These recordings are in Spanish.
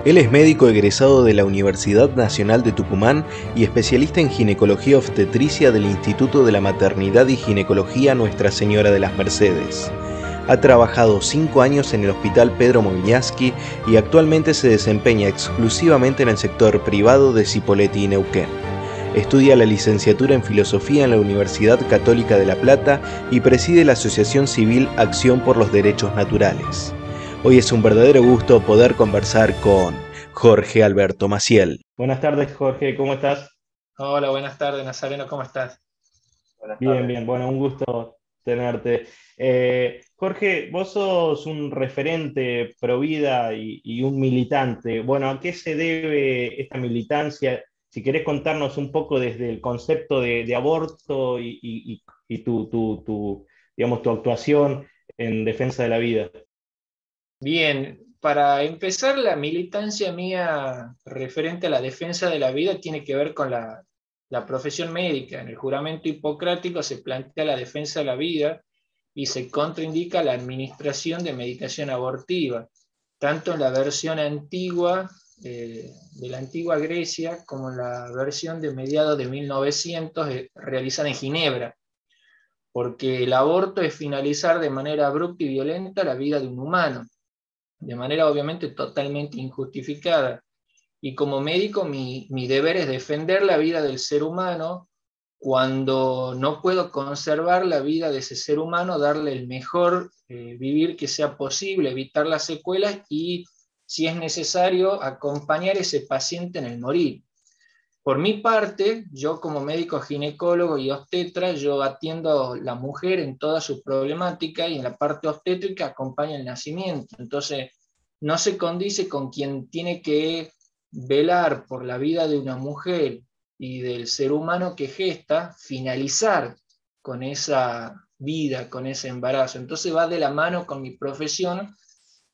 Él es médico egresado de la Universidad Nacional de Tucumán y especialista en ginecología obstetricia del Instituto de la Maternidad y Ginecología Nuestra Señora de las Mercedes. Ha trabajado 5 años en el Hospital Pedro Mogliaski y actualmente se desempeña exclusivamente en el sector privado de Cipolletti y Neuquén. Estudia la licenciatura en Filosofía en la Universidad Católica de La Plata y preside la Asociación Civil Acción por los Derechos Naturales. Hoy es un verdadero gusto poder conversar con Jorge Alberto Maciel. Buenas tardes, Jorge, ¿cómo estás? Hola, buenas tardes, Nazareno, ¿cómo estás? Buenas Bien, tardes. bien, bueno, un gusto tenerte. Jorge, vos sos un referente pro vida y un militante. Bueno, ¿a qué se debe esta militancia? Si querés contarnos un poco desde el concepto de aborto y digamos, tu actuación en defensa de la vida. Bien, para empezar, la militancia mía referente a la defensa de la vida tiene que ver con la profesión médica. En el juramento hipocrático se plantea la defensa de la vida y se contraindica la administración de medicación abortiva, tanto en la versión antigua de la antigua Grecia como en la versión de mediados de 1900 realizada en Ginebra, porque el aborto es finalizar de manera abrupta y violenta la vida de un humano, de manera obviamente totalmente injustificada. Y como médico mi deber es defender la vida del ser humano. Cuando no puedo conservar la vida de ese ser humano, darle el mejor vivir que sea posible, evitar las secuelas y, si es necesario, acompañar a ese paciente en el morir. Por mi parte, yo como médico ginecólogo y obstetra, yo atiendo a la mujer en toda su problemática y en la parte obstétrica acompaño el nacimiento. Entonces, no se condice con quien tiene que velar por la vida de una mujer y del ser humano que gesta, finalizar con esa vida, con ese embarazo. Entonces va de la mano con mi profesión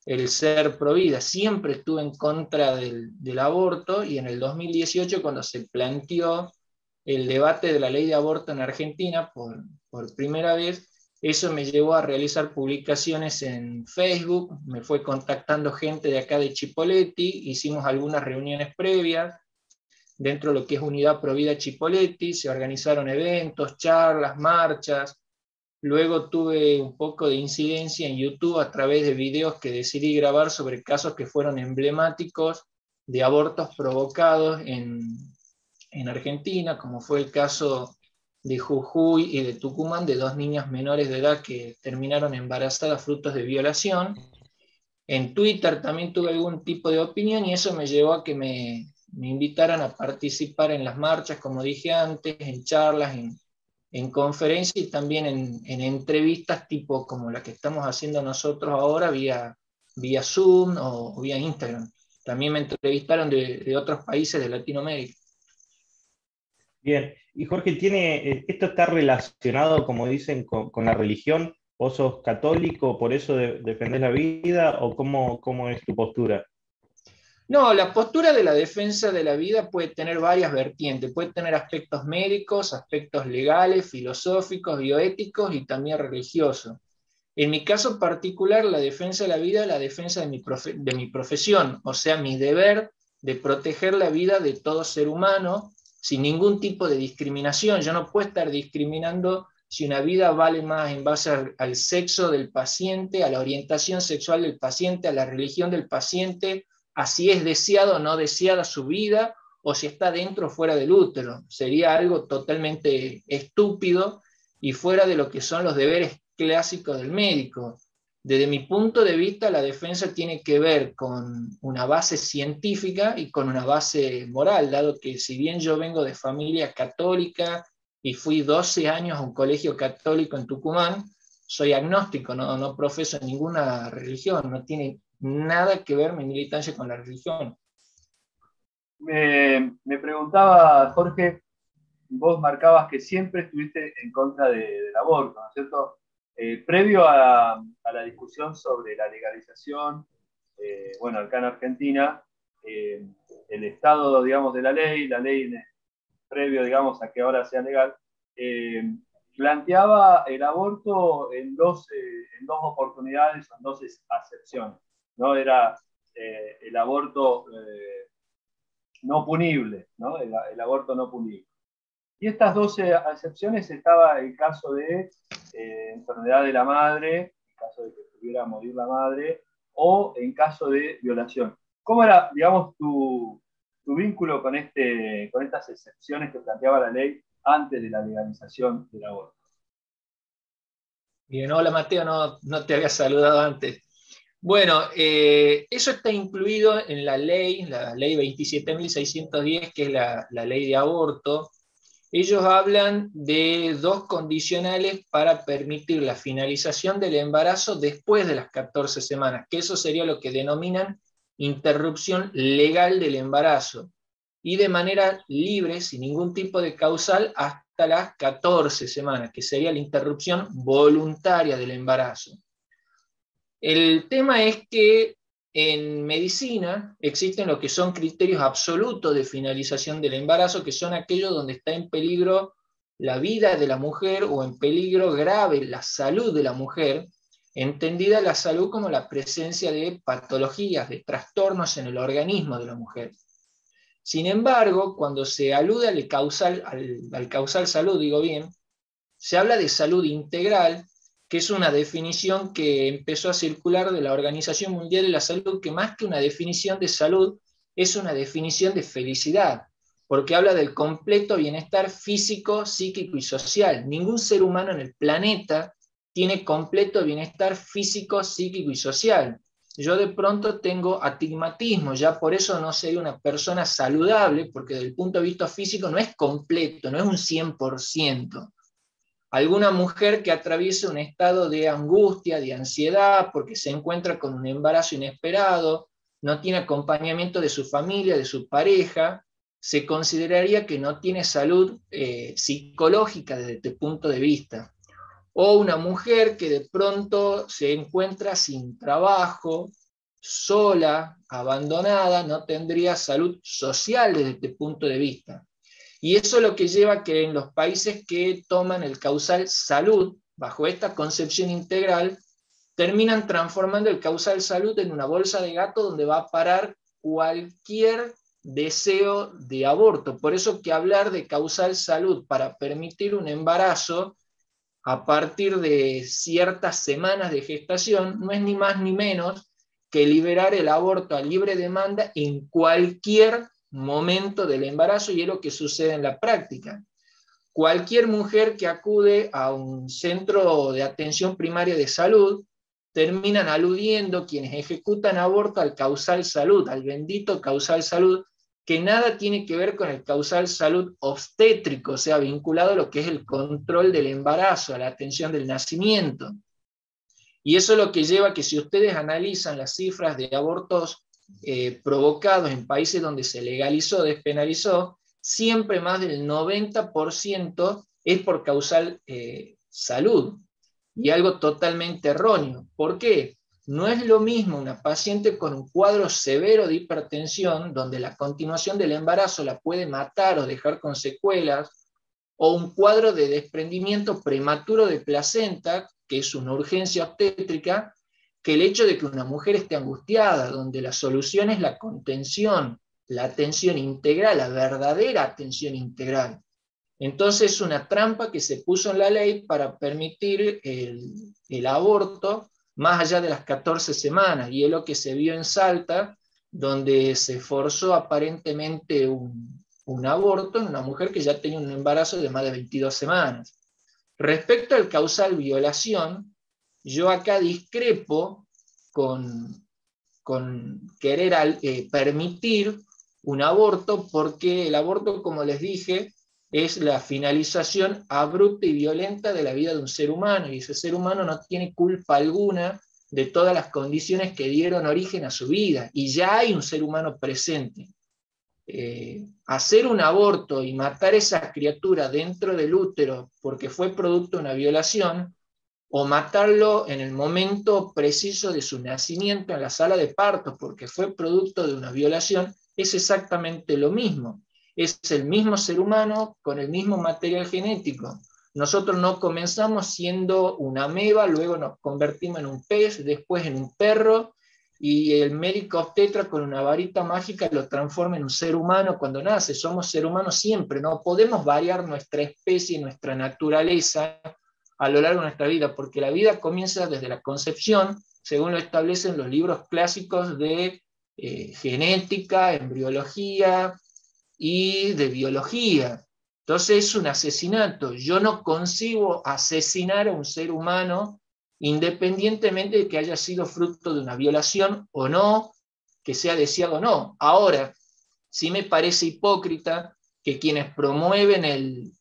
el ser pro vida. Siempre estuve en contra del aborto y en el 2018, cuando se planteó el debate de la ley de aborto en Argentina por primera vez, eso me llevó a realizar publicaciones en Facebook, me fue contactando gente de acá de Chipolletti, hicimos algunas reuniones previas dentro de lo que es Unidad Provida Chipolletti, se organizaron eventos, charlas, marchas. Luego tuve un poco de incidencia en YouTube a través de videos que decidí grabar sobre casos que fueron emblemáticos de abortos provocados en Argentina, como fue el caso de Jujuy y de Tucumán, de 2 niñas menores de edad que terminaron embarazadas frutos de violación. En Twitter también tuve algún tipo de opinión y eso me llevó a que me invitaran a participar en las marchas, como dije antes, en charlas, en conferencias y también en entrevistas tipo como la que estamos haciendo nosotros ahora vía Zoom o vía Instagram. También me entrevistaron de otros países de Latinoamérica. Bien, y Jorge, ¿esto está relacionado, como dicen, con la religión? ¿Vos sos católico, por eso defendés la vida? ¿O cómo es tu postura? No, la postura de la defensa de la vida puede tener varias vertientes, puede tener aspectos médicos, aspectos legales, filosóficos, bioéticos y también religiosos. En mi caso particular, la defensa de la vida es la defensa de mi profesión, o sea, mi deber de proteger la vida de todo ser humano sin ningún tipo de discriminación. Yo no puedo estar discriminando si una vida vale más en base al sexo del paciente, a la orientación sexual del paciente, a la religión del paciente, a si es deseada o no deseada su vida, o si está dentro o fuera del útero. Sería algo totalmente estúpido y fuera de lo que son los deberes clásicos del médico. Desde mi punto de vista, la defensa tiene que ver con una base científica y con una base moral, dado que si bien yo vengo de familia católica y fui 12 años a un colegio católico en Tucumán, soy agnóstico, no profeso ninguna religión, no tiene nada que ver mi militancia con la religión. Me preguntaba, Jorge, vos marcabas que siempre estuviste en contra del aborto, ¿no es cierto? Previo a la discusión sobre la legalización, bueno, acá en Argentina, eh, el estado, digamos, de la ley previo, digamos, a que ahora sea legal, eh, planteaba el aborto en dos oportunidades o en dos acepciones, ¿no? Era el aborto no punible, ¿no? El aborto no punible. Y estas 12 excepciones estaba el caso de enfermedad de la madre, en caso de que pudiera morir la madre, o en caso de violación. ¿Cómo era, digamos, tu vínculo con estas excepciones que planteaba la ley antes de la legalización del aborto? Bien, hola Mateo, no te había saludado antes. Bueno, eso está incluido en la ley 27.610, que es la ley de aborto. Ellos hablan de 2 condicionales para permitir la finalización del embarazo después de las 14 semanas, que eso sería lo que denominan interrupción legal del embarazo, y de manera libre, sin ningún tipo de causal, hasta las 14 semanas, que sería la interrupción voluntaria del embarazo. El tema es que en medicina existen lo que son criterios absolutos de finalización del embarazo, que son aquellos donde está en peligro la vida de la mujer o en peligro grave la salud de la mujer, entendida la salud como la presencia de patologías, de trastornos en el organismo de la mujer. Sin embargo, cuando se alude al causal salud, digo bien, se habla de salud integral, que es una definición que empezó a circular de la Organización Mundial de la Salud, que más que una definición de salud, es una definición de felicidad, porque habla del completo bienestar físico, psíquico y social. Ningún ser humano en el planeta tiene completo bienestar físico, psíquico y social. Yo de pronto tengo astigmatismo, ya por eso no soy una persona saludable, porque desde el punto de vista físico no es completo, no es un 100%. Alguna mujer que atraviesa un estado de angustia, de ansiedad, porque se encuentra con un embarazo inesperado, no tiene acompañamiento de su familia, de su pareja, se consideraría que no tiene salud psicológica desde este punto de vista. O una mujer que de pronto se encuentra sin trabajo, sola, abandonada, no tendría salud social desde este punto de vista. Y eso es lo que lleva a que en los países que toman el causal salud, bajo esta concepción integral, terminan transformando el causal salud en una bolsa de gato donde va a parar cualquier deseo de aborto. Por eso que hablar de causal salud para permitir un embarazo a partir de ciertas semanas de gestación no es ni más ni menos que liberar el aborto a libre demanda en cualquier momento del embarazo, y es lo que sucede en la práctica. Cualquier mujer que acude a un centro de atención primaria de salud terminan aludiendo quienes ejecutan aborto al causal salud, al bendito causal salud, que nada tiene que ver con el causal salud obstétrico, o sea, vinculado a lo que es el control del embarazo, a la atención del nacimiento. Y eso es lo que lleva a que si ustedes analizan las cifras de abortos provocados en países donde se legalizó, despenalizó, siempre más del 90% es por causal salud, y algo totalmente erróneo. ¿Por qué? No es lo mismo una paciente con un cuadro severo de hipertensión, donde la continuación del embarazo la puede matar o dejar con secuelas, o un cuadro de desprendimiento prematuro de placenta, que es una urgencia obstétrica, que el hecho de que una mujer esté angustiada, donde la solución es la contención, la atención integral, la verdadera atención integral. Entonces es una trampa que se puso en la ley para permitir el aborto más allá de las 14 semanas, y es lo que se vio en Salta, donde se forzó aparentemente un aborto en una mujer que ya tenía un embarazo de más de 22 semanas. Respecto al causal violación, yo acá discrepo con querer permitir un aborto, porque el aborto, como les dije, es la finalización abrupta y violenta de la vida de un ser humano, y ese ser humano no tiene culpa alguna de todas las condiciones que dieron origen a su vida, y ya hay un ser humano presente. Hacer un aborto y matar a esa criatura dentro del útero porque fue producto de una violación, o matarlo en el momento preciso de su nacimiento en la sala de parto porque fue producto de una violación, es exactamente lo mismo. Es el mismo ser humano con el mismo material genético. Nosotros no comenzamos siendo una ameba, luego nos convertimos en un pez, después en un perro, y el médico obstetra con una varita mágica lo transforma en un ser humano cuando nace. Somos ser humanos siempre, no podemos variar nuestra especie, nuestra naturaleza a lo largo de nuestra vida, porque la vida comienza desde la concepción, según lo establecen los libros clásicos de genética, embriología y de biología. Entonces es un asesinato. Yo no concibo asesinar a un ser humano independientemente de que haya sido fruto de una violación o no, que sea deseado o no. Ahora, sí me parece hipócrita que quienes promueven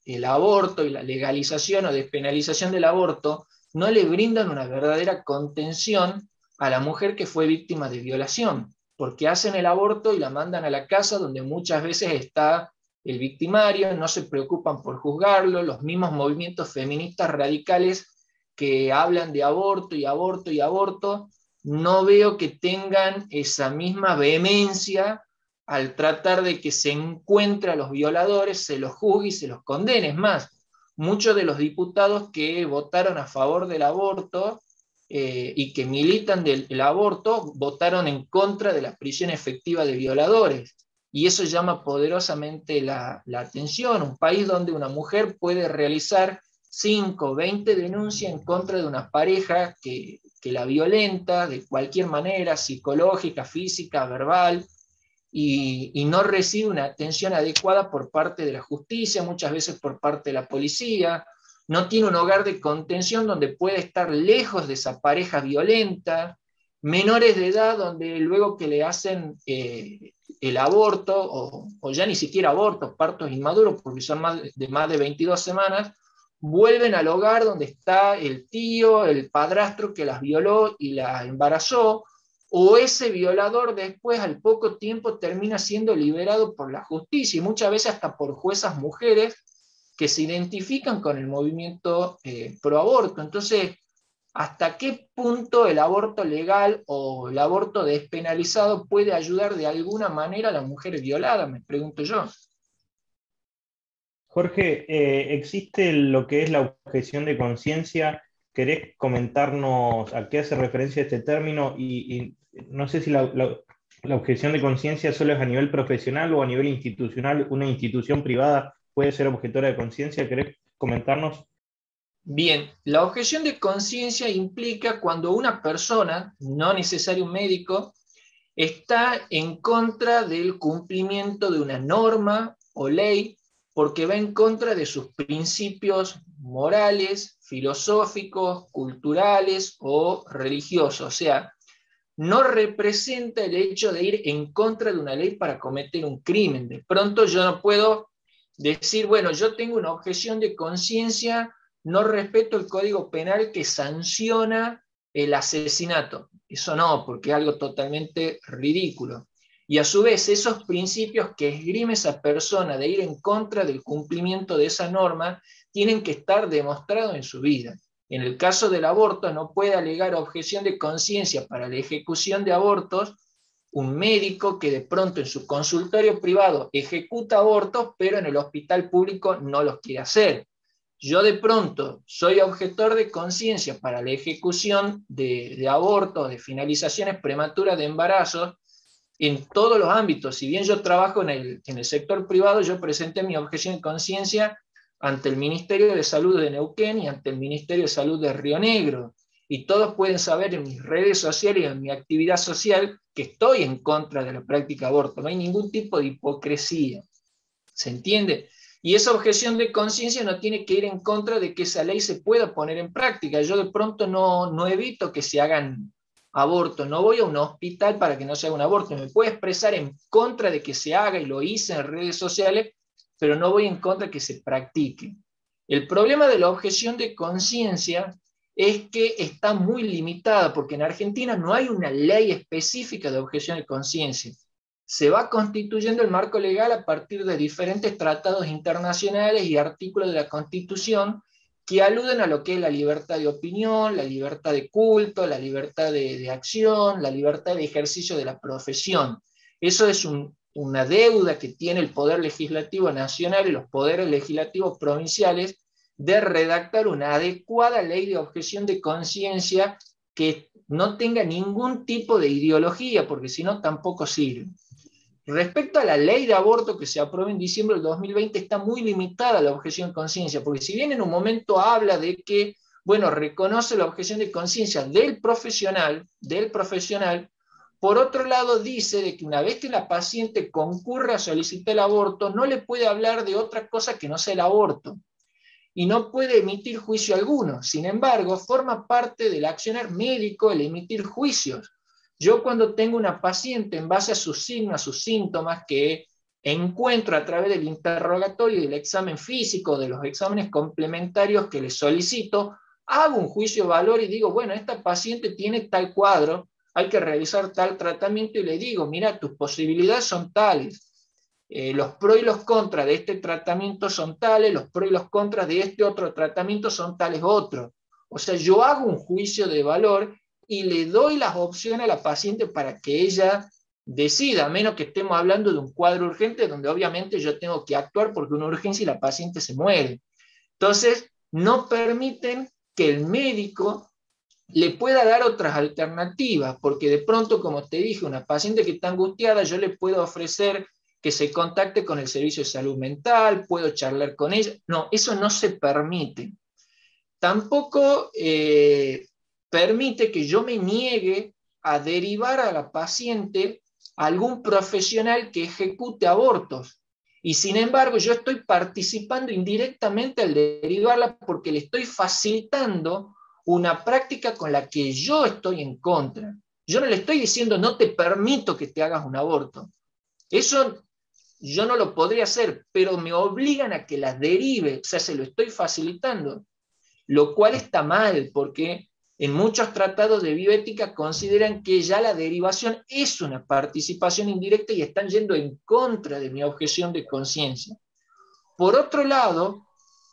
el aborto y la legalización o despenalización del aborto no le brindan una verdadera contención a la mujer que fue víctima de violación, porque hacen el aborto y la mandan a la casa donde muchas veces está el victimario, no se preocupan por juzgarlo. Los mismos movimientos feministas radicales que hablan de aborto y aborto y aborto, no veo que tengan esa misma vehemencia al tratar de que se encuentre a los violadores, se los juzgue y se los condene. Es más, muchos de los diputados que votaron a favor del aborto y que militan del aborto, votaron en contra de la prisión efectiva de violadores. Y eso llama poderosamente la atención. Un país donde una mujer puede realizar 5, 20 denuncias en contra de una pareja que la violenta de cualquier manera, psicológica, física, verbal, y no recibe una atención adecuada por parte de la justicia, muchas veces por parte de la policía, no tiene un hogar de contención donde puede estar lejos de esa pareja violenta, menores de edad donde luego que le hacen el aborto, o ya ni siquiera abortos, partos inmaduros, porque son más de 22 semanas, vuelven al hogar donde está el tío, el padrastro que las violó y la embarazó, o ese violador después, al poco tiempo, termina siendo liberado por la justicia, y muchas veces hasta por juezas mujeres que se identifican con el movimiento pro aborto. Entonces, ¿hasta qué punto el aborto legal o el aborto despenalizado puede ayudar de alguna manera a la mujer violada? Me pregunto yo. Jorge, existe lo que es la objeción de conciencia. ¿Querés comentarnos a qué hace referencia este término? Y no sé si la objeción de conciencia solo es a nivel profesional o a nivel institucional. ¿Una institución privada puede ser objetora de conciencia? ¿Querés comentarnos? Bien, la objeción de conciencia implica cuando una persona, no necesario un médico, está en contra del cumplimiento de una norma o ley porque va en contra de sus principios morales, filosóficos, culturales o religiosos. O sea, no representa el hecho de ir en contra de una ley para cometer un crimen. De pronto yo no puedo decir, bueno, yo tengo una objeción de conciencia, no respeto el Código Penal que sanciona el asesinato. Eso no, porque es algo totalmente ridículo. Y a su vez, esos principios que esgrime esa persona de ir en contra del cumplimiento de esa norma tienen que estar demostrados en su vida. En el caso del aborto, no puede alegar objeción de conciencia para la ejecución de abortos un médico que de pronto en su consultorio privado ejecuta abortos, pero en el hospital público no los quiere hacer. Yo de pronto soy objetor de conciencia para la ejecución de abortos, de finalizaciones prematuras de embarazos, en todos los ámbitos. Si bien yo trabajo en el sector privado, yo presenté mi objeción de conciencia ante el Ministerio de Salud de Neuquén y ante el Ministerio de Salud de Río Negro. Y todos pueden saber en mis redes sociales y en mi actividad social que estoy en contra de la práctica de aborto. No hay ningún tipo de hipocresía. ¿Se entiende? Y esa objeción de conciencia no tiene que ir en contra de que esa ley se pueda poner en práctica. Yo de pronto no evito que se hagan abortos, no voy a un hospital para que no se haga un aborto. Me puedo expresar en contra de que se haga, y lo hice en redes sociales, pero no voy en contra de que se practique. El problema de la objeción de conciencia es que está muy limitada, porque en Argentina no hay una ley específica de objeción de conciencia. Se va constituyendo el marco legal a partir de diferentes tratados internacionales y artículos de la Constitución que aluden a lo que es la libertad de opinión, la libertad de culto, la libertad de acción, la libertad de ejercicio de la profesión. Eso es una deuda que tiene el Poder Legislativo Nacional y los poderes legislativos provinciales de redactar una adecuada ley de objeción de conciencia que no tenga ningún tipo de ideología, porque si no tampoco sirve. Respecto a la ley de aborto que se aprobó en diciembre del 2020, está muy limitada la objeción de conciencia, porque si bien en un momento habla de que, bueno, reconoce la objeción de conciencia del profesional, por otro lado dice de que una vez que la paciente concurre a solicitar el aborto, no le puede hablar de otra cosa que no sea el aborto, y no puede emitir juicio alguno. Sin embargo, forma parte del accionar médico el emitir juicios. Yo cuando tengo una paciente en base a sus signos, a sus síntomas que encuentro a través del interrogatorio y del examen físico, de los exámenes complementarios que le solicito, hago un juicio de valor y digo, bueno, esta paciente tiene tal cuadro, hay que realizar tal tratamiento y le digo, mira, tus posibilidades son tales, los pros y los contras de este tratamiento son tales, los pros y los contras de este otro tratamiento son tales otros. O sea, yo hago un juicio de valor y le doy las opciones a la paciente para que ella decida, a menos que estemos hablando de un cuadro urgente donde obviamente yo tengo que actuar porque una urgencia y la paciente se muere. Entonces, no permiten que el médico le pueda dar otras alternativas, porque de pronto, como te dije, una paciente que está angustiada, yo le puedo ofrecer que se contacte con el servicio de salud mental, puedo charlar con ella. No, eso no se permite. Tampoco permite que yo me niegue a derivar a la paciente a algún profesional que ejecute abortos. Y sin embargo, yo estoy participando indirectamente al derivarla porque le estoy facilitando una práctica con la que yo estoy en contra. Yo no le estoy diciendo, no te permito que te hagas un aborto. Eso yo no lo podría hacer, pero me obligan a que la derive, o sea, se lo estoy facilitando. Lo cual está mal, porque en muchos tratados de bioética consideran que ya la derivación es una participación indirecta y están yendo en contra de mi objeción de conciencia. Por otro lado,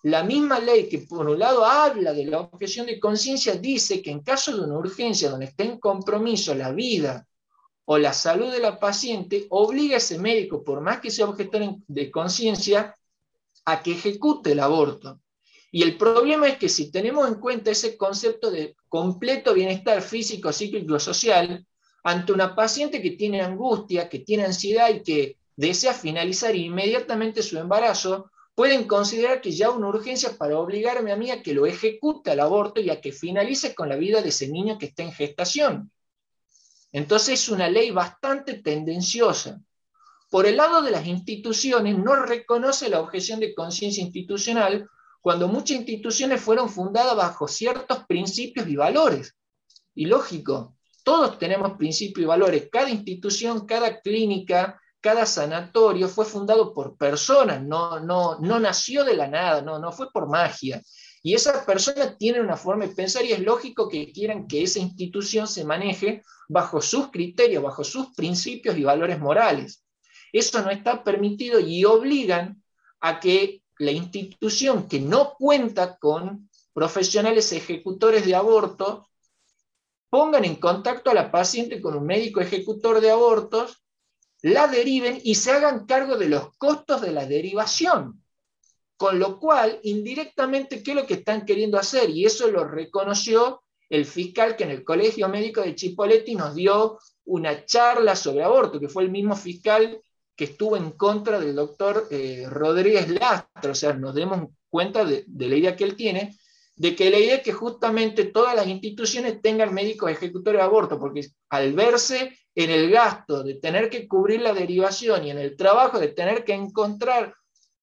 la misma ley que por un lado habla de la objeción de conciencia dice que en caso de una urgencia donde está en compromiso la vida o la salud de la paciente, obliga a ese médico, por más que sea objetor de conciencia, a que ejecute el aborto. Y el problema es que si tenemos en cuenta ese concepto de completo bienestar físico, psíquico y social, ante una paciente que tiene angustia, que tiene ansiedad y que desea finalizar inmediatamente su embarazo, pueden considerar que ya una urgencia para obligarme a mí a que lo ejecute el aborto y a que finalice con la vida de ese niño que está en gestación. Entonces es una ley bastante tendenciosa. Por el lado de las instituciones, no reconoce la objeción de conciencia institucional cuando muchas instituciones fueron fundadas bajo ciertos principios y valores. Y lógico, todos tenemos principios y valores. Cada institución, cada clínica, cada sanatorio fue fundado por personas, no nació de la nada, no fue por magia. Y esas personas tienen una forma de pensar y es lógico que quieran que esa institución se maneje bajo sus criterios, bajo sus principios y valores morales. Eso no está permitido y obligan a que la institución que no cuenta con profesionales ejecutores de aborto pongan en contacto a la paciente con un médico ejecutor de abortos, la deriven y se hagan cargo de los costos de la derivación. Con lo cual, indirectamente, ¿qué es lo que están queriendo hacer? Y eso lo reconoció el fiscal que en el Colegio Médico de Chipoleti nos dio una charla sobre aborto, que fue el mismo fiscal que estuvo en contra del doctor Rodríguez Lastra. O sea, nos demos cuenta de la idea que él tiene, de que la idea es que justamente todas las instituciones tengan médicos ejecutores de aborto, porque al verse en el gasto de tener que cubrir la derivación y en el trabajo de tener que encontrar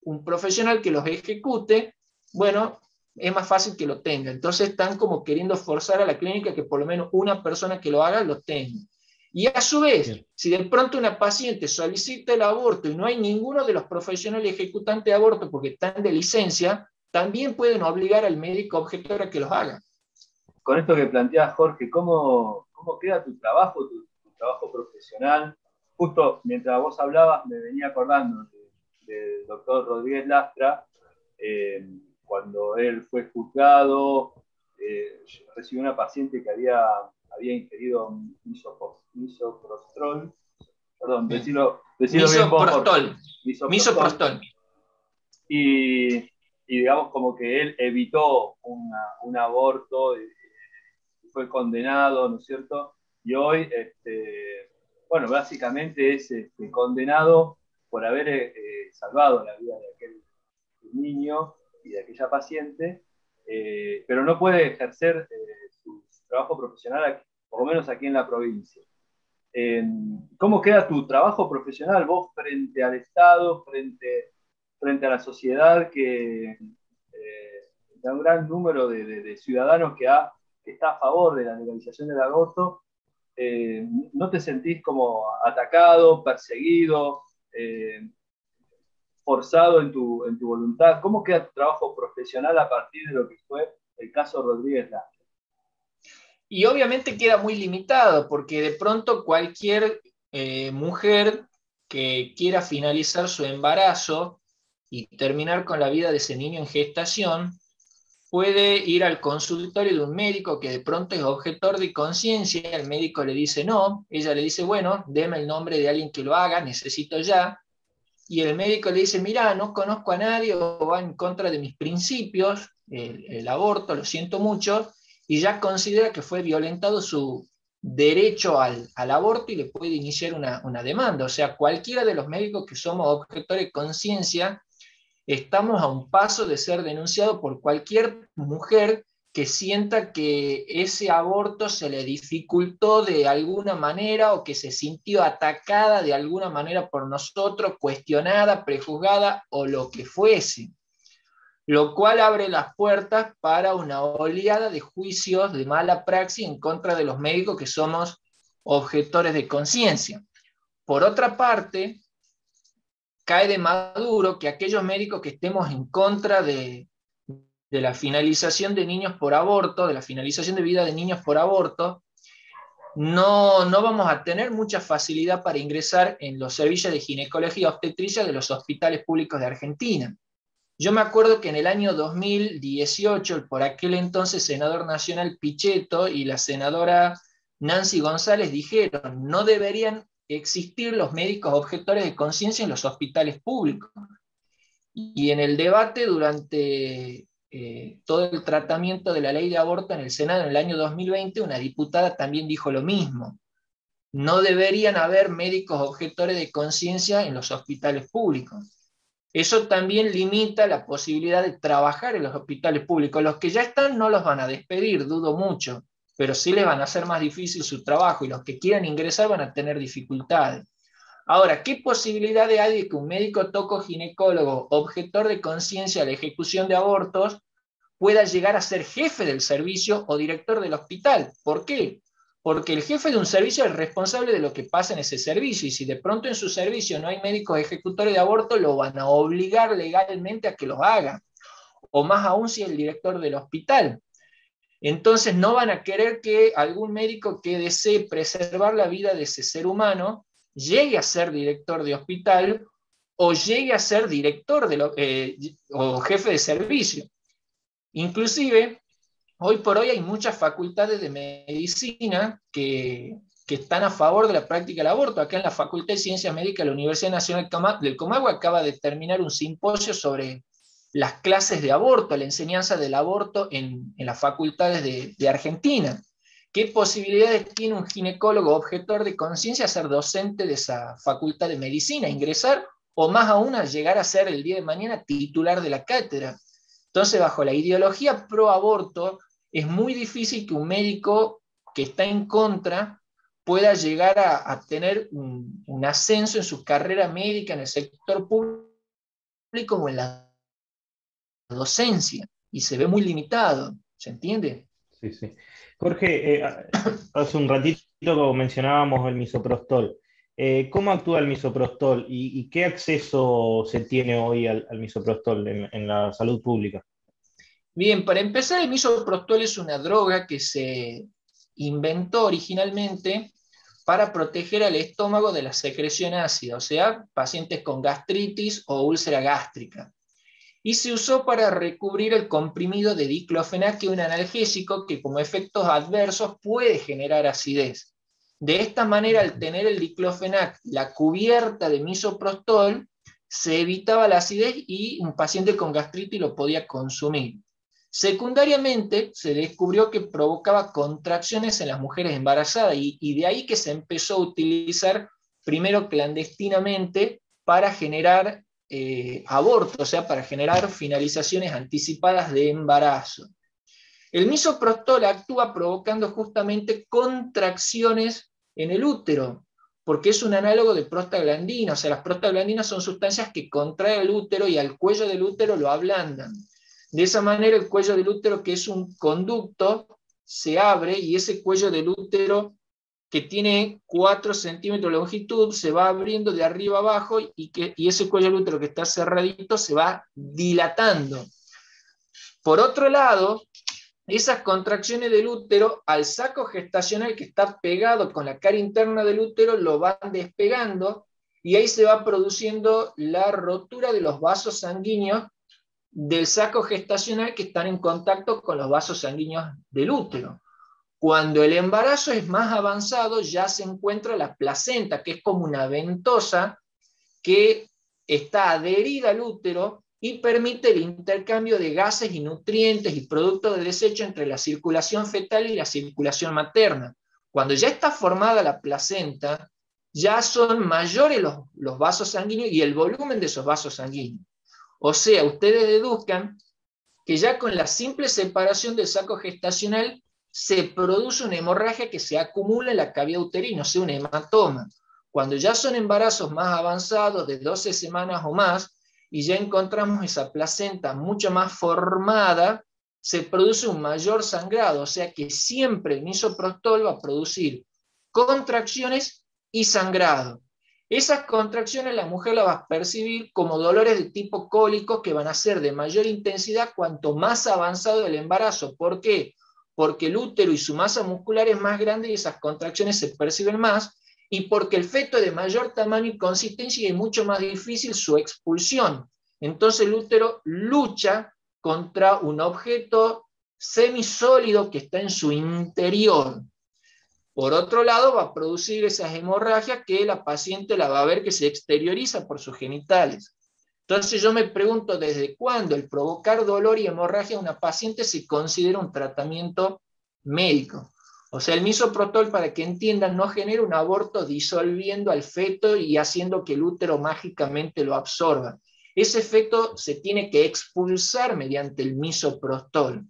un profesional que los ejecute, bueno, es más fácil que lo tenga. Entonces están como queriendo forzar a la clínica que por lo menos una persona que lo haga lo tenga. Y a su vez, si de pronto una paciente solicita el aborto y no hay ninguno de los profesionales ejecutantes de aborto porque están de licencia, también pueden obligar al médico objetor a que los haga. Con esto que planteas, Jorge, ¿cómo queda tu trabajo profesional? Justo mientras vos hablabas me venía acordando del doctor Rodríguez Lastra, cuando él fue juzgado, recibió una paciente que había ingerido misoprostol, perdón, decirlo misoprostol. Misoprostol. Y digamos como que él evitó un aborto, fue condenado, ¿no es cierto? Y hoy, bueno, básicamente es condenado por haber salvado la vida de aquel niño y de aquella paciente, pero no puede ejercer su trabajo profesional, aquí, por lo menos aquí en la provincia. ¿Cómo queda tu trabajo profesional vos frente al Estado, frente a la sociedad, que da un gran número de ciudadanos que está a favor de la legalización del aborto? ¿No te sentís como atacado, perseguido, forzado en tu voluntad? ¿Cómo queda tu trabajo profesional a partir de lo que fue el caso Rodríguez Laje? Y obviamente queda muy limitado, porque de pronto cualquier mujer que quiera finalizar su embarazo y terminar con la vida de ese niño en gestación, puede ir al consultorio de un médico que de pronto es objetor de conciencia. El médico le dice no, ella le dice, bueno, deme el nombre de alguien que lo haga, necesito ya. Y el médico le dice, mira, no conozco a nadie, o va en contra de mis principios, el aborto, lo siento mucho, y ya considera que fue violentado su derecho al aborto y le puede iniciar una demanda. O sea, cualquiera de los médicos que somos objetores de conciencia, estamos a un paso de ser denunciados por cualquier mujer que sienta que ese aborto se le dificultó de alguna manera, o que se sintió atacada de alguna manera por nosotros, cuestionada, prejuzgada o lo que fuese. Lo cual abre las puertas para una oleada de juicios de mala praxis en contra de los médicos que somos objetores de conciencia. Por otra parte, cae de maduro que aquellos médicos que estemos en contra de la finalización de niños por aborto, de la finalización de vida de niños por aborto, no vamos a tener mucha facilidad para ingresar en los servicios de ginecología y obstetricia de los hospitales públicos de Argentina. Yo me acuerdo que en el año 2018, el por aquel entonces senador nacional Pichetto y la senadora Nancy González dijeron, no deberían existir los médicos objetores de conciencia en los hospitales públicos. Y en el debate durante todo el tratamiento de la ley de aborto en el Senado en el año 2020, una diputada también dijo lo mismo. No deberían haber médicos objetores de conciencia en los hospitales públicos. Eso también limita la posibilidad de trabajar en los hospitales públicos. Los que ya están no los van a despedir, dudo mucho, pero sí les van a hacer más difícil su trabajo, y los que quieran ingresar van a tener dificultades. Ahora, ¿qué posibilidades hay de que un médico tocoginecólogo, objetor de conciencia a la ejecución de abortos, pueda llegar a ser jefe del servicio o director del hospital? ¿Por qué? Porque el jefe de un servicio es responsable de lo que pasa en ese servicio, y si de pronto en su servicio no hay médicos ejecutores de aborto, lo van a obligar legalmente a que los haga, o más aún si es el director del hospital. Entonces no van a querer que algún médico que desee preservar la vida de ese ser humano llegue a ser director de hospital, o llegue a ser director o jefe de servicio. Inclusive, hoy por hoy hay muchas facultades de medicina que están a favor de la práctica del aborto. Acá en la Facultad de Ciencias Médicas de la Universidad Nacional del Comahue acaba de terminar un simposio sobre las clases de aborto, la enseñanza del aborto en las facultades de Argentina. ¿Qué posibilidades tiene un ginecólogo objetor de conciencia a ser docente de esa facultad de medicina, ingresar, o más aún a llegar a ser el día de mañana titular de la cátedra? Entonces, bajo la ideología pro aborto, es muy difícil que un médico que está en contra pueda llegar a tener un ascenso en su carrera médica en el sector público o en la docencia, y se ve muy limitado, ¿se entiende? Sí, sí. Jorge, hace un ratito mencionábamos el misoprostol. ¿Cómo actúa el misoprostol y qué acceso se tiene hoy al misoprostol en la salud pública? Bien, para empezar, el misoprostol es una droga que se inventó originalmente para proteger al estómago de la secreción ácida, o sea, pacientes con gastritis o úlcera gástrica. Y se usó para recubrir el comprimido de diclofenac, que es un analgésico que como efectos adversos puede generar acidez. De esta manera, al tener el diclofenac la cubierta de misoprostol, se evitaba la acidez y un paciente con gastritis lo podía consumir. Secundariamente, se descubrió que provocaba contracciones en las mujeres embarazadas y de ahí que se empezó a utilizar primero clandestinamente para generar abortos, o sea, para generar finalizaciones anticipadas de embarazo. El misoprostol actúa provocando justamente contracciones en el útero, porque es un análogo de prostaglandina, o sea, las prostaglandinas son sustancias que contraen el útero y al cuello del útero lo ablandan. De esa manera el cuello del útero, que es un conducto, se abre y ese cuello del útero, que tiene 4 centímetros de longitud, se va abriendo de arriba abajo y ese cuello del útero que está cerradito se va dilatando. Por otro lado, esas contracciones del útero, al saco gestacional que está pegado con la cara interna del útero, lo van despegando y ahí se va produciendo la rotura de los vasos sanguíneos del saco gestacional que están en contacto con los vasos sanguíneos del útero. Cuando el embarazo es más avanzado, ya se encuentra la placenta, que es como una ventosa que está adherida al útero y permite el intercambio de gases y nutrientes y productos de desecho entre la circulación fetal y la circulación materna. Cuando ya está formada la placenta, ya son mayores los vasos sanguíneos y el volumen de esos vasos sanguíneos. O sea, ustedes deduzcan que ya con la simple separación del saco gestacional se produce una hemorragia que se acumula en la cavidad uterina, o sea, un hematoma. Cuando ya son embarazos más avanzados, de 12 semanas o más, y ya encontramos esa placenta mucho más formada, se produce un mayor sangrado, o sea que siempre el misoprostol va a producir contracciones y sangrado. Esas contracciones la mujer las va a percibir como dolores de tipo cólico que van a ser de mayor intensidad cuanto más avanzado el embarazo. ¿Por qué? Porque el útero y su masa muscular es más grande y esas contracciones se perciben más, y porque el feto es de mayor tamaño y consistencia y es mucho más difícil su expulsión. Entonces el útero lucha contra un objeto semisólido que está en su interior. Por otro lado, va a producir esas hemorragias que la paciente la va a ver que se exterioriza por sus genitales. Entonces yo me pregunto desde cuándo el provocar dolor y hemorragia a una paciente se considera un tratamiento médico. O sea, el misoprostol, para que entiendan, no genera un aborto disolviendo al feto y haciendo que el útero mágicamente lo absorba. Ese feto se tiene que expulsar mediante el misoprostol.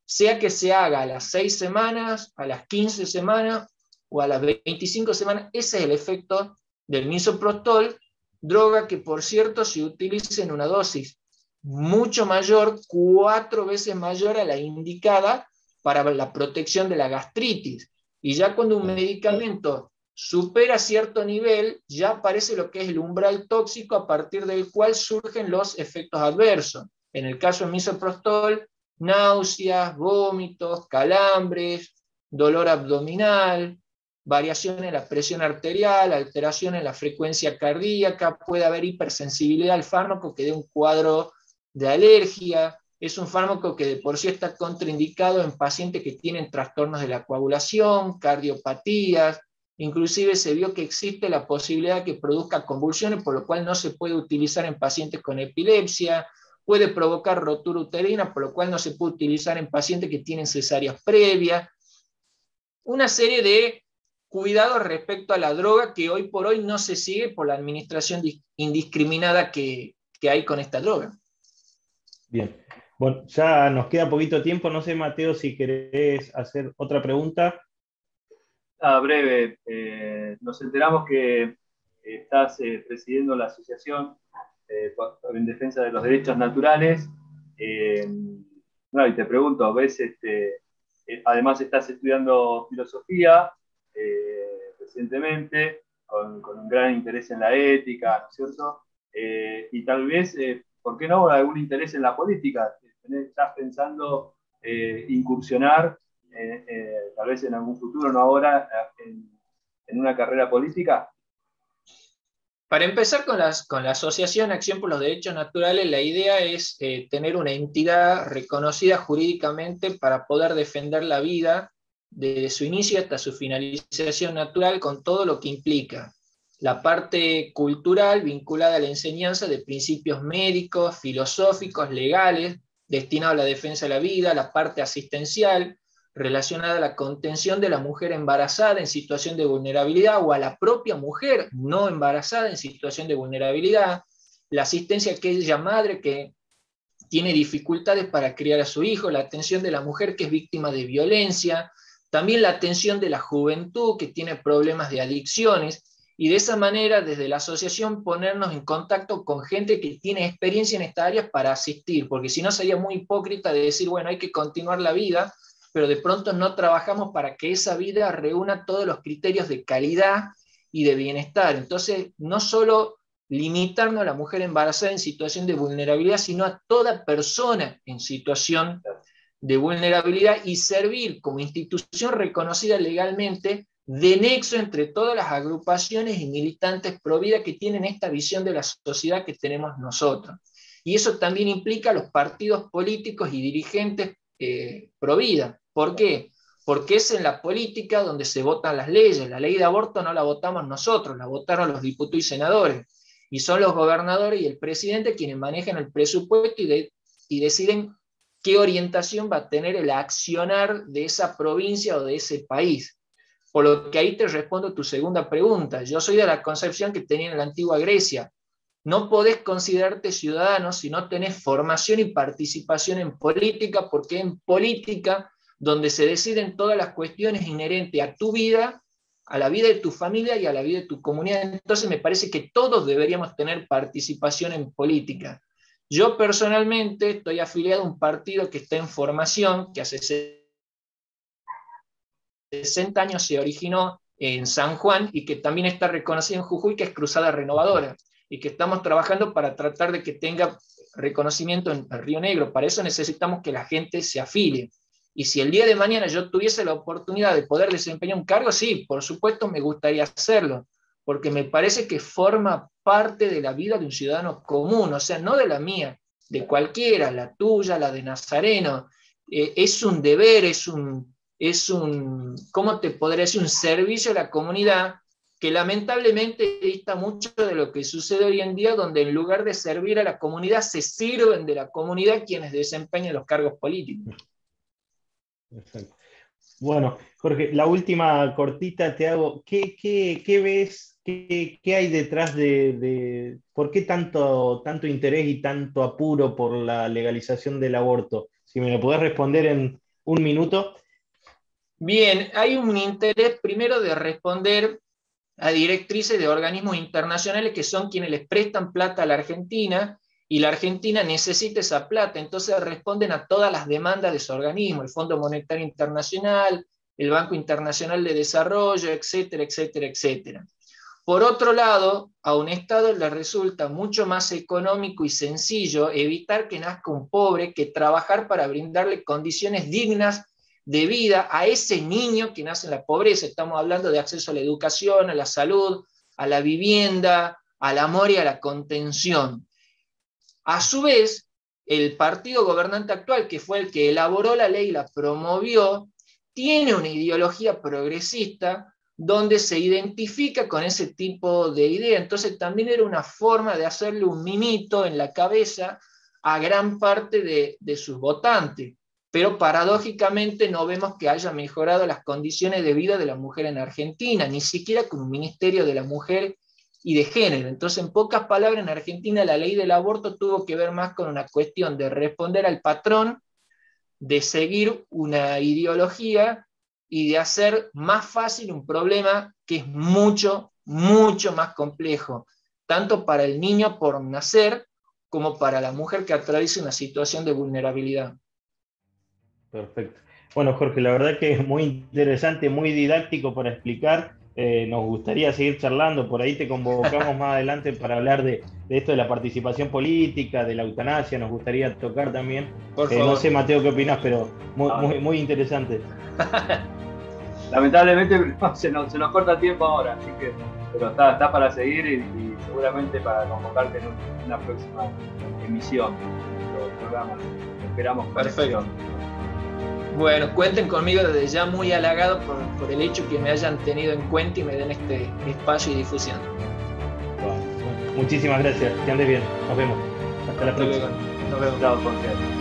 Sea que se haga a las 6 semanas, a las 15 semanas o a las 25 semanas, ese es el efecto del misoprostol, droga que por cierto se utiliza en una dosis mucho mayor, 4 veces mayor a la indicada para la protección de la gastritis. Y ya cuando un medicamento supera cierto nivel, ya aparece lo que es el umbral tóxico a partir del cual surgen los efectos adversos. En el caso del misoprostol, náuseas, vómitos, calambres, dolor abdominal, variación en la presión arterial, alteración en la frecuencia cardíaca, puede haber hipersensibilidad al fármaco que dé un cuadro de alergia. Es un fármaco que de por sí está contraindicado en pacientes que tienen trastornos de la coagulación, cardiopatías. Inclusive se vio que existe la posibilidad de que produzca convulsiones, por lo cual no se puede utilizar en pacientes con epilepsia. Puede provocar rotura uterina, por lo cual no se puede utilizar en pacientes que tienen cesáreas previas. Una serie de cuidados respecto a la droga que hoy por hoy no se sigue por la administración indiscriminada que hay con esta droga. Bien. Bueno, ya nos queda poquito tiempo. No sé, Mateo, si querés hacer otra pregunta. Breve. Nos enteramos que estás presidiendo la asociación en defensa de los derechos naturales. Y te pregunto, ¿ves? Además estás estudiando filosofía recientemente, con un gran interés en la ética, ¿no es cierto? Y tal vez, ¿por qué no algún interés en la política? ¿Estás pensando incursionar, tal vez en algún futuro, no ahora, en una carrera política? Para empezar con la Asociación Acción por los Derechos Naturales, la idea es tener una entidad reconocida jurídicamente para poder defender la vida desde su inicio hasta su finalización natural, con todo lo que implica. La parte cultural vinculada a la enseñanza de principios médicos, filosóficos, legales, destinado a la defensa de la vida, la parte asistencial, relacionada a la contención de la mujer embarazada en situación de vulnerabilidad o a la propia mujer no embarazada en situación de vulnerabilidad, la asistencia a aquella madre que tiene dificultades para criar a su hijo, la atención de la mujer que es víctima de violencia, también la atención de la juventud que tiene problemas de adicciones, y de esa manera desde la asociación ponernos en contacto con gente que tiene experiencia en estas áreas para asistir, porque si no sería muy hipócrita de decir, bueno, hay que continuar la vida, pero de pronto no trabajamos para que esa vida reúna todos los criterios de calidad y de bienestar. Entonces, no solo limitarnos a la mujer embarazada en situación de vulnerabilidad, sino a toda persona en situación de vulnerabilidad y servir como institución reconocida legalmente de nexo entre todas las agrupaciones y militantes pro vida que tienen esta visión de la sociedad que tenemos nosotros. Y eso también implica a los partidos políticos y dirigentes pro vida. ¿Por qué? Porque es en la política donde se votan las leyes. La ley de aborto no la votamos nosotros, la votaron los diputados y senadores. Y son los gobernadores y el presidente quienes manejan el presupuesto y deciden qué orientación va a tener el accionar de esa provincia o de ese país. Por lo que ahí te respondo tu segunda pregunta. Yo soy de la concepción que tenía en la antigua Grecia. No podés considerarte ciudadano si no tenés formación y participación en política, porque en política donde se deciden todas las cuestiones inherentes a tu vida, a la vida de tu familia y a la vida de tu comunidad. Entonces me parece que todos deberíamos tener participación en política. Yo personalmente estoy afiliado a un partido que está en formación, que hace 60 años se originó en San Juan y que también está reconocido en Jujuy, que es Cruzada Renovadora, y que estamos trabajando para tratar de que tenga reconocimiento en el Río Negro. Para eso necesitamos que la gente se afilie. Y si el día de mañana yo tuviese la oportunidad de poder desempeñar un cargo, sí, por supuesto me gustaría hacerlo, porque me parece que forma parte de la vida de un ciudadano común, o sea, no de la mía, de cualquiera, la tuya, la de Nazareno. Es un deber, es un, ¿cómo te podría decir? Un servicio a la comunidad que lamentablemente dista mucho de lo que sucede hoy en día, donde en lugar de servir a la comunidad, se sirven de la comunidad quienes desempeñan los cargos políticos. Exacto. Bueno, Jorge, la última cortita te hago. ¿Qué ves? ¿Qué hay detrás de por qué tanto interés y tanto apuro por la legalización del aborto? Si me lo podés responder en un minuto. Bien, hay un interés primero de responder a directrices de organismos internacionales que son quienes les prestan plata a la Argentina, y la Argentina necesita esa plata, entonces responden a todas las demandas de ese organismo, el Fondo Monetario Internacional, el Banco Internacional de Desarrollo, etcétera, etcétera, etcétera. Por otro lado, a un Estado le resulta mucho más económico y sencillo evitar que nazca un pobre que trabajar para brindarle condiciones dignas de vida a ese niño que nace en la pobreza. Estamos hablando de acceso a la educación, a la salud, a la vivienda, al amor y a la contención. A su vez, el partido gobernante actual, que fue el que elaboró la ley y la promovió, tiene una ideología progresista donde se identifica con ese tipo de idea. Entonces también era una forma de hacerle un mimito en la cabeza a gran parte de sus votantes. Pero paradójicamente no vemos que haya mejorado las condiciones de vida de la mujer en Argentina, ni siquiera con un Ministerio de la Mujer y de Género. Entonces, en pocas palabras, en Argentina la ley del aborto tuvo que ver más con una cuestión de responder al patrón, de seguir una ideología y de hacer más fácil un problema que es mucho, mucho más complejo, tanto para el niño por nacer como para la mujer que atraviesa una situación de vulnerabilidad. Perfecto. Bueno, Jorge, la verdad que es muy interesante, muy didáctico para explicar. Nos gustaría seguir charlando, por ahí te convocamos más adelante para hablar de esto de la participación política, de la eutanasia, nos gustaría tocar también. No sé, Mateo, qué opinas, pero muy interesante. Lamentablemente se nos corta tiempo ahora, así que, pero está para seguir y seguramente para convocarte en una próxima emisión del programa. Esperamos. Perfecto. Bueno, cuenten conmigo desde ya, muy halagado por el hecho que me hayan tenido en cuenta y me den este espacio y difusión. Bueno, muchísimas gracias, que andes bien, nos vemos. Hasta la próxima. Nos vemos. Chao, Jorge.